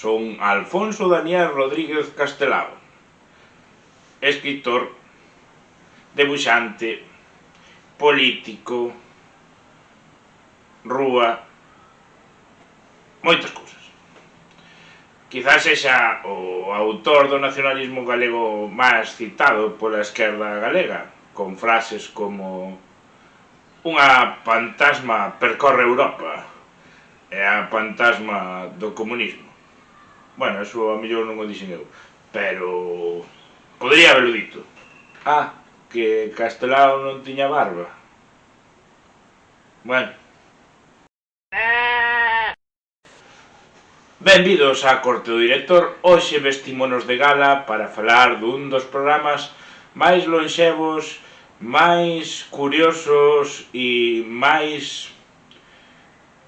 Son Alfonso Daniel Rodríguez Castelao, escritor, debuxante, político, rúa, moitas cousas. Quizás sexa o autor do nacionalismo galego máis citado pola esquerda galega, con frases como unha fantasma percorre Europa e a fantasma do comunismo. Bueno, eso a mellor non o dixen eu, pero podría haberlo dito. Que Castelao non tiña barba. Bueno. Benvidos á Corte do Director. Hoxe vestímonos de gala para falar dun dos programas máis lonxevos, máis curiosos e máis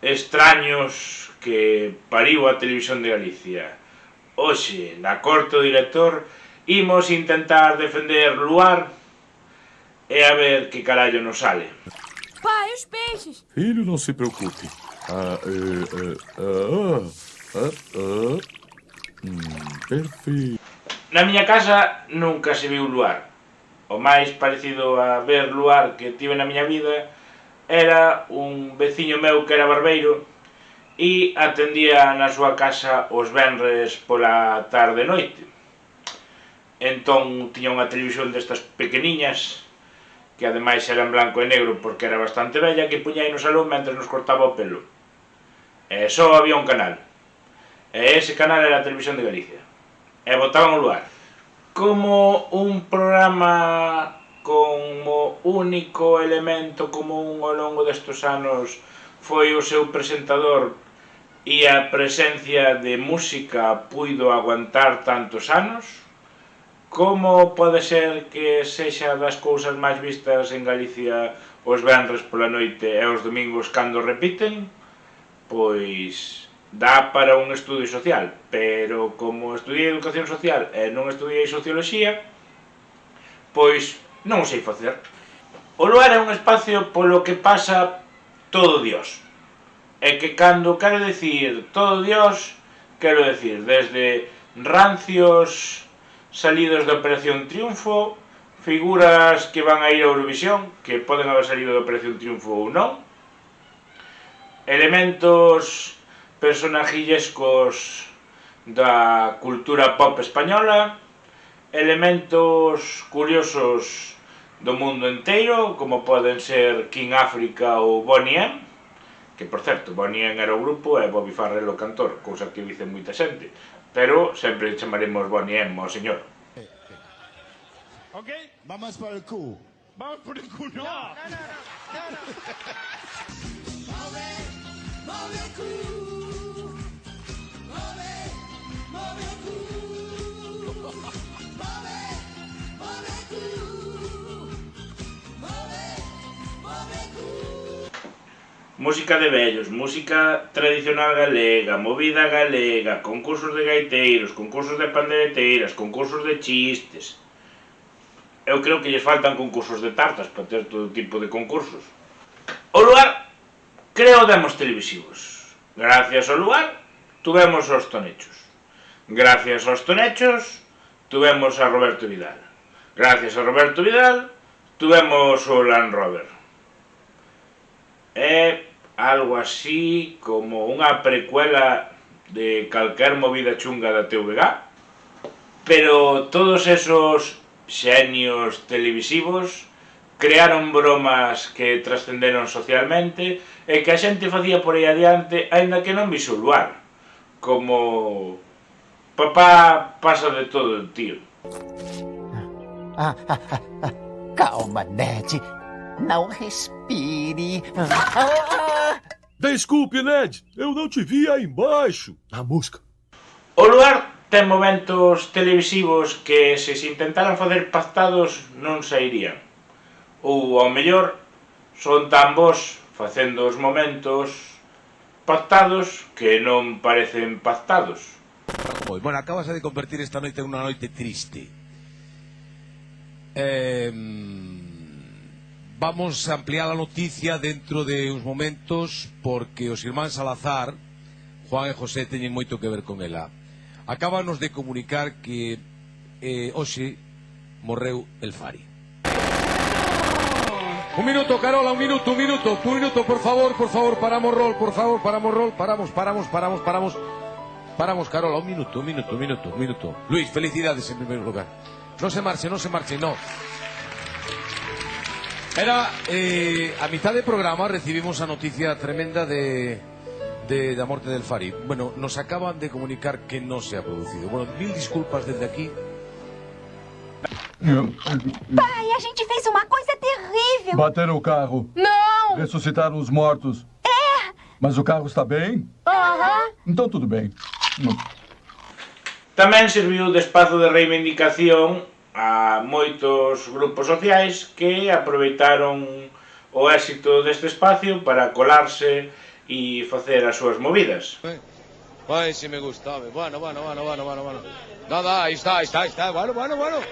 extraños que pariu a Televisión de Galicia. Hoxe, na Corte do Director, imos intentar defender Luar e a ver que carallo nos sale. Pai, os peixes! Filho, não se preocupe. Perfeito. Na miña casa nunca se viu Luar. O máis parecido a ver Luar que tive na miña vida era un veciño meu que era barbeiro e atendía na súa casa os venres pola tarde e noite. Entón tiña unha televisión destas pequeniñas, que ademais era en blanco e negro porque era bastante bella, que puña aí no salón mentre nos cortaba o pelo. E só había un canal. E ese canal era a Televisión de Galicia. E botaban o Luar. Como un programa como único elemento común ao longo destes anos foi o seu presentador e a presencia de música puido aguantar tantos anos? Como pode ser que sexa das cousas máis vistas en Galicia os venres pola noite e os domingos cando repiten? Pois dá para un estudio social, pero como estudiei Educación Social e non estudiei Socioloxía, pois non o sei facer. O Luar é un espacio polo que pasa todo Dios. E que cando quero dicir todo Dios, quero dicir desde rancios salidos de Operación Triunfo, figuras que van a ir a Eurovisión, que poden haber salido de Operación Triunfo ou non, elementos personajillescos da cultura pop española, elementos curiosos do mundo inteiro, como poden ser King África ou Bonnie M, que, por certo, Bonnie M era o grupo e Bobby Farrell o cantor, cousa que dice moita xente, pero sempre chamaremos Bonnie M ao señor. Ok, vamos por el Q. Vamos por el Q, no. Move o cu! Move o cu! Move o cu! Move o cu! Música de vellos, música tradicional galega, movida galega, concursos de gaiteiros, concursos de pandereteiras, concursos de chistes. Eu creo que lles faltan concursos de tartas para ter todo tipo de concursos. O Luar creou demos televisivos. Gracias ao Luar, tuvemos os Tonechos. Gracias aos Tonechos, tuvemos a Roberto Vidal. Gracias a Roberto Vidal, tuvemos o Land Rover. É algo así como unha precuela de calquer movida chunga da TVG, pero todos esos xenios televisivos crearon bromas que trascenderon socialmente e que a xente facía por aí adiante aínda que non viso o Luar, como papá pasa de todo, tío. Calma, Ned. Não respire. Desculpe, Ned. Eu não te vi aí embaixo. Na música. O Luar ten momentos televisivos que se intentaran facer pactados non sairían. Ou, ao mellor, son tan bons facendo os momentos pactados que non parecen pactados. Bueno, acabas de convertir esta noite en unha noite triste. Vamos a ampliar a noticia dentro de uns momentos porque os irmáns Salazar, Juan e José, teñen moito que ver con ela. Acábanos de comunicar que hoxe morreu el Fari. Un minuto, Carola, un minuto, por favor, paramos rol, paramos, Carola, un minuto. Luis, felicidades en primer lugar. No se marche, no. Era, a mitad de programa recibimos a noticia tremenda de la muerte del Fari. Bueno, nos acaban de comunicar que no se ha producido. Bueno, mil disculpas desde aquí. Pai, a gente fez uma coisa terrível. Bateram o carro. Não! Ressuscitaram os mortos. É! Mas o carro está bem? Aham. Então tudo bem. Tamén serviu de espazo de reivindicación a moitos grupos sociais que aproveitaron o éxito deste espacio para colarse e facer as súas movidas. Ay, si me gusta. Bueno. Nada, ahí está. Bueno.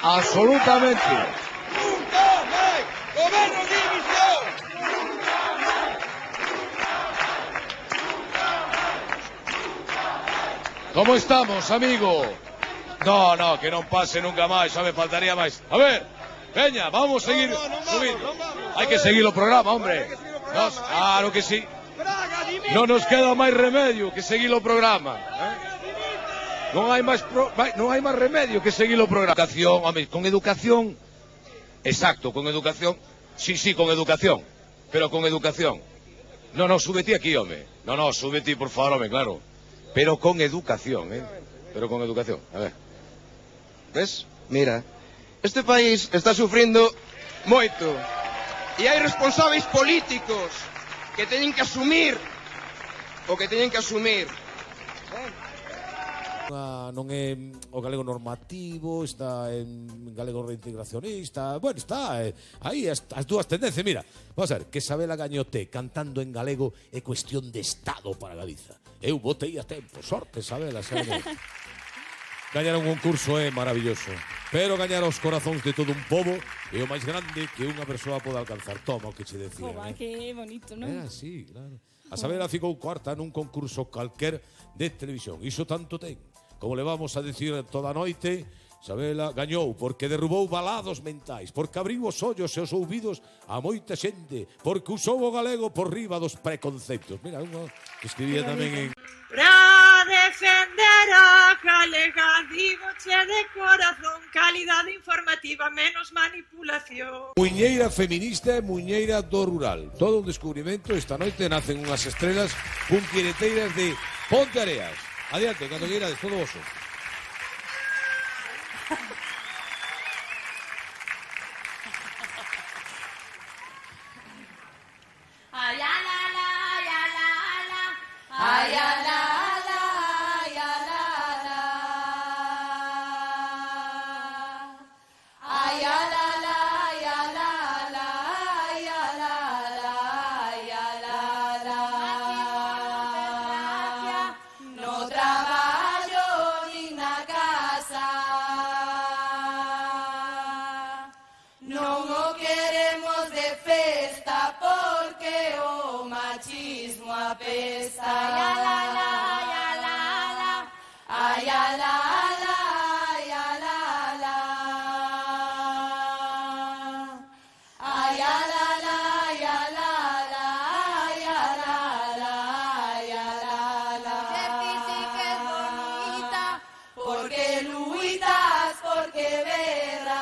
Absolutamente. ¡Gobierno de división! ¿Cómo estamos, amigo? No, que non pase nunca máis, xa me faltaría máis. A ver, veña, vamos a seguir subindo. Hai que seguir o programa, hombre. Claro que sí. Non nos queda máis remedio que seguir o programa. Non hai máis remedio que seguir o programa. Con educación, exacto, con educación. Sí, con educación, pero con educación. No, súbete aquí, home. No, súbete, por favor, home, claro. Pero con educación, Pero con educación, a ver. ¿Ves? Mira, este país está sufrindo moito. E hai responsáveis políticos que teñen que asumir o que teñen que asumir. Non é o galego normativo, está en galego reintegracionista. Bueno, está aí as dúas tendencias. Mira, vamos a ver, que Sabela Gañote cantando en galego é cuestión de Estado para Galiza. Eu votei a tempo, sorte, Sabela, Gañar un concurso é maravilloso, pero gañar os corazóns de todo un pobo é o máis grande que unha persoa pode alcanzar. Toma o que che decía. Joba, que bonito, non? Era así, claro. A Sabela ficou cuarta nun concurso calquer de televisión. Iso tanto ten. Como le vamos a decir toda a noite, Sabela gañou porque derrubou balados mentais, porque abriu os ollos e os ouvidos a moita xente, porque usou o galego por riba dos preconceptos. Mira, unha que escribía tamén en... Pra defender a galega, digoche de corazón, calidade informativa, menos manipulación. Muiñeira feminista e muiñeira do rural. Todo un descubrimento. Esta noite nacen unhas estrelas punquireteiras de Ponte Areas. Adiante, cando queirades, todo oso. Ay, la, la, ya, la, la. Ay, la, la, ya, la, la. Ay, la, la, ya, la, la, ya, la, la, ya, la, la. No traballo nin na casa. Non o queremos de festa porque o machismo apesta. Ya la la, ya la la. Ay, ya la la, ya la la. Ay, ya la la, ya la la, ya la la, ya la la. Que sí que es bonita, porque luitas, porque berras,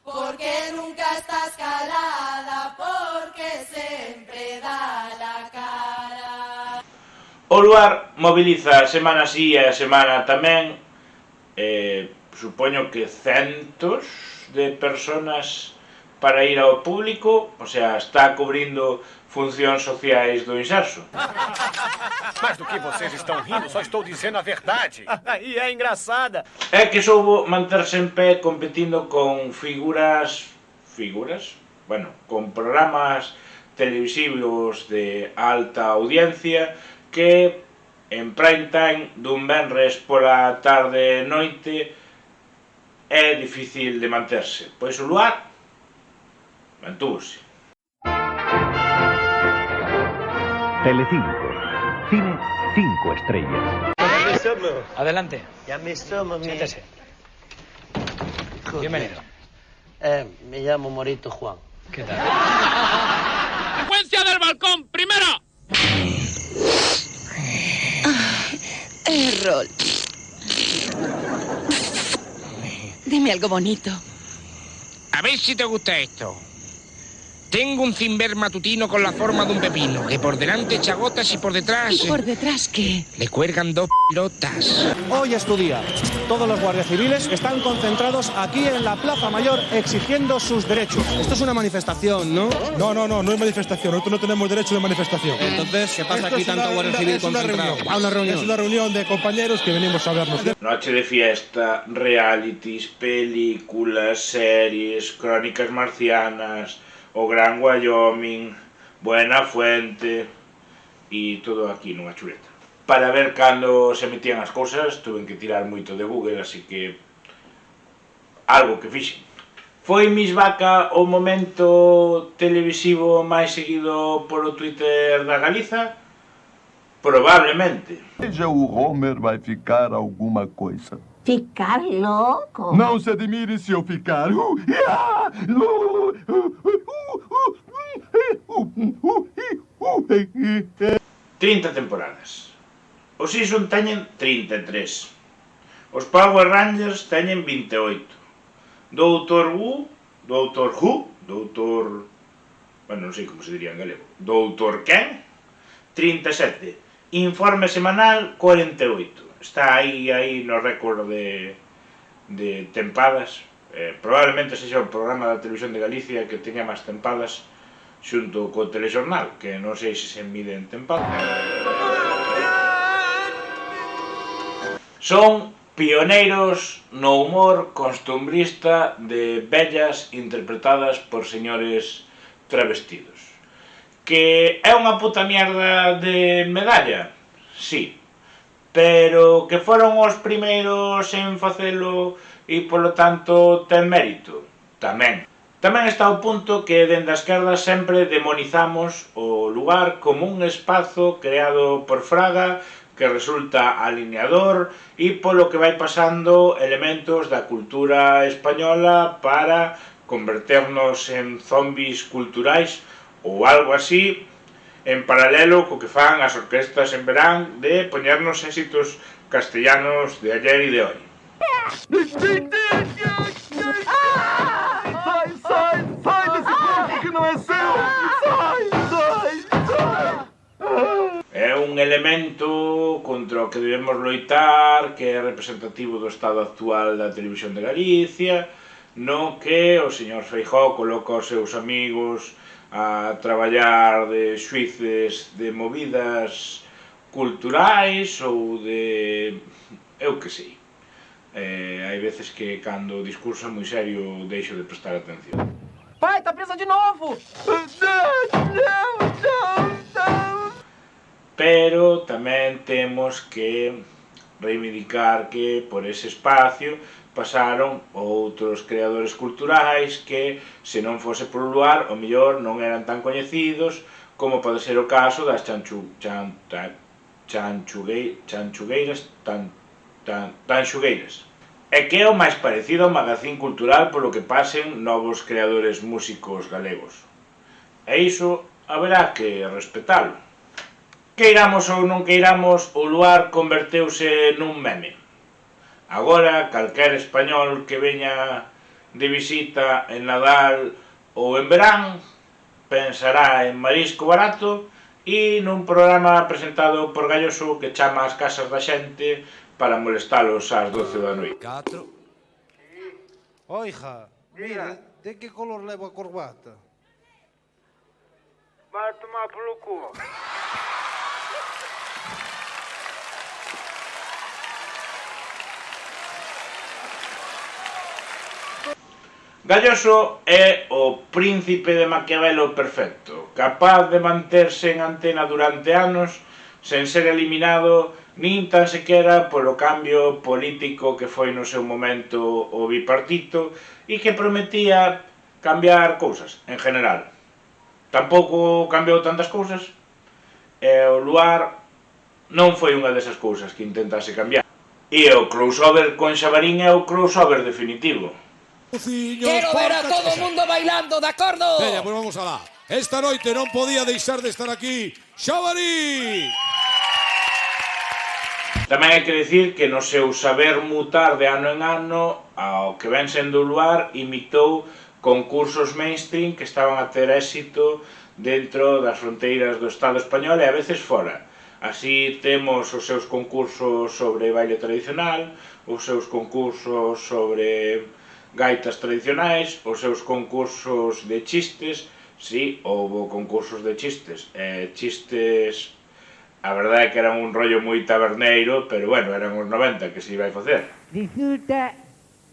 porque nunca estás calada, porque sempre da la cara. O luar moviliza semana sí e semana tamén, supoño que centos de personas para ir ao público, o sea, está cubrindo funcións sociais do Inserso. Mas do que vocês estão rindo, só estou dizendo a verdade. E é engraçada. É que soubo manterse en pé competindo con figuras, bueno, con programas televisivos de alta audiencia que en prime time dun venres pola tarde e noite é difícil de manterse, pois o luar mantúvose. Telecinco. Cine 5 estrellas. Adelante. Ya me somos, Siéntese. Bienvenido. Me llamo Morito Juan. ¿Qué tal? ¡Secuencia del balcón! ¡Primero! Errol. Dime algo bonito. A ver si te gusta esto. Tengo un cimber matutino con la forma de un pepino, que por delante echa gotas y por detrás... ¿Y por detrás qué? Le cuelgan 2 pilotas. Hoy es tu día. Todos los guardias civiles están concentrados aquí en la Plaza Mayor exigiendo sus derechos. Esto es una manifestación, ¿no? No es manifestación. Nosotros no tenemos derecho de manifestación. Entonces, ¿qué pasa Esto aquí es tanto guardia civil es una concentrado? reunión. Una reunión. Es una reunión de compañeros que venimos a hablarnos. Noche de fiesta, realities, películas, series, crónicas marcianas, O Gran Wyoming, Buena Fuente e todo aquí nunha chuleta. Para ver cando se metían as cousas tuve que tirar moito de Google, así que algo que fixen. Foi Miss Vaca o momento televisivo máis seguido polo Twitter da Galiza? Probablemente. Veja, o Homer vai ficar alguma coisa. Ficar louco? Não se admire se eu ficar. 30 temporadas. Os Simpson teñen 33. Os Power Rangers teñen 28. Doutor Who, bueno, non sei como se diría en galego. Doutor Ken, 37. Informe semanal, 48. Está aí no récord de tempadas. Probablemente sexa o programa da Televisión de Galicia que teña máis tempadas xunto co telexornal, que non sei se mide en tempadas. Son pioneiros no humor costumbrista de vellas interpretadas por señores travestidos. Que é unha puta mierda de medalla? Sí. Pero que foron os primeiros en facelo e, polo tanto, ten mérito? Tamén. Tamén está o punto que dende a esquerda sempre demonizamos o lugar como un espazo creado por Fraga que resulta alineador e polo que vai pasando elementos da cultura española para converternos en zombis culturais ou algo así, en paralelo co que fan as orquestas en verán de poñernos éxitos castellanos de ayer e de hoy. Sai desse corpo que não é seu! Sai! É un elemento contra o que debemos loitar, que é representativo do estado actual da Televisión de Galicia, no que o señor Feijóo coloca os seus amigos a traballar de xuíces de movidas culturais ou de... eu que sei. Hai veces que cando o discurso é moi serio deixo de prestar atención. Pai, tá presa de novo! Pero tamén temos que reivindicar que por ese espacio pasaron outros creadores culturais que, se non fose por un lugar, o mellor non eran tan coñecidos como pode ser o caso das tanxugueiras. E que é o máis parecido ao magazín cultural polo que pasen novos creadores músicos galegos. E iso haberá que respetalo. Queiramos ou non queiramos, o luar converteuse nun meme. Agora, calquer español que veña de visita en Nadal ou en verán pensará en marisco barato e nun programa presentado por Galloso que chama ás casas da xente para molestalos ás 12 da noite. Oiga, mira, de que color leva a corbata? Vai tomar pelo cu. Galloso é o príncipe de Maquiavelo perfecto, capaz de manterse en antena durante anos sen ser eliminado nin tan sequera polo cambio político que foi no seu momento o bipartito e que prometía cambiar cousas, en general. Tampouco cambiou tantas cousas, e o Luar non foi unha desas cousas que intentase cambiar. E o crossover con Xabarín é o crossover definitivo. Quero ver a todo o mundo bailando, de acordo? Veña, pois vamos alá. Esta noite non podía deixar de estar aquí Xabarín. Tamén hai que dicir que no seu saber mutar de ano en ano, ao que ven sendo o Luar, imitou concursos mainstream que estaban a ter éxito dentro das fronteiras do Estado español e a veces fora. Así temos os seus concursos sobre baile tradicional, os seus concursos sobre gaitas tradicionais, os seus concursos de chistes. Sí, houve concursos de chistes, chistes, a verdade é que eran un rollo moi taberneiro, pero bueno, eran os 90 que se iba a facer. Resulta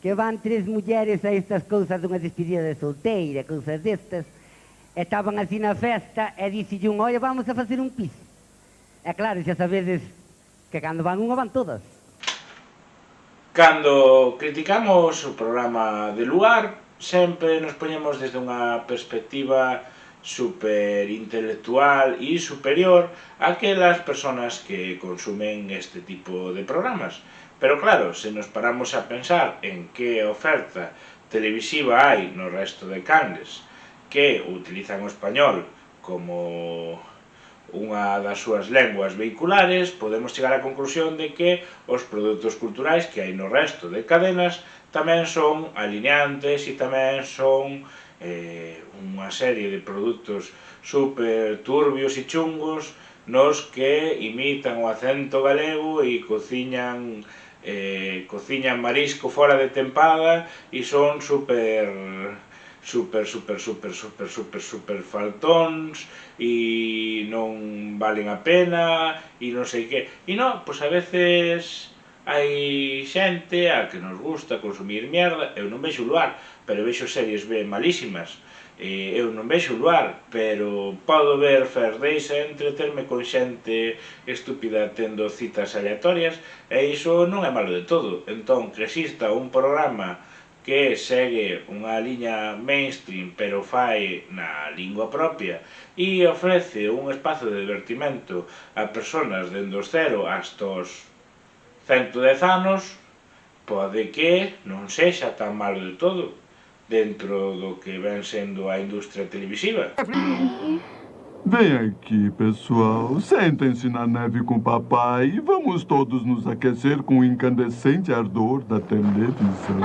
que van 3 mulleres a estas cousas dunha despedida de solteira, cousas destas, estaban así na festa e dixille un, olha, vamos a facer un pis. E claro, xa sabedes que cando van unha van todas. Cando criticamos o programa de Luar, sempre nos poñemos desde unha perspectiva super intelectual e superior a aquelas persoas que consumen este tipo de programas. Pero claro, se nos paramos a pensar en que oferta televisiva hai no resto de canles que utilizan o español como unha das súas lenguas vehiculares, podemos chegar á conclusión de que os produtos culturais que hai no resto de cadenas tamén son alineantes e tamén son unha serie de produtos super turbios e chungos nos que imitan o acento galego e cociñan marisco fora de tempada e son super faltóns e non valen a pena e non sei que. E non, pois a veces hai xente a que nos gusta consumir mierda. Eu non vexo Luar, pero vexo series ben malísimas. Eu non vexo Luar, pero podo ver First Days e entreterme con xente estúpida tendo citas aleatorias, e iso non é malo de todo. Entón, que exista un programa que segue unha liña mainstream, pero fai na lingua propia, e ofrece un espazo de divertimento a persoas dende os 0 hasta os 110 anos, pode que non sexa tan malo de todo dentro do que ven sendo a industria televisiva. Vem aqui, pessoal. Sentem-se na neve com o papai e vamos todos nos aquecer com o incandescente ardor da televisão.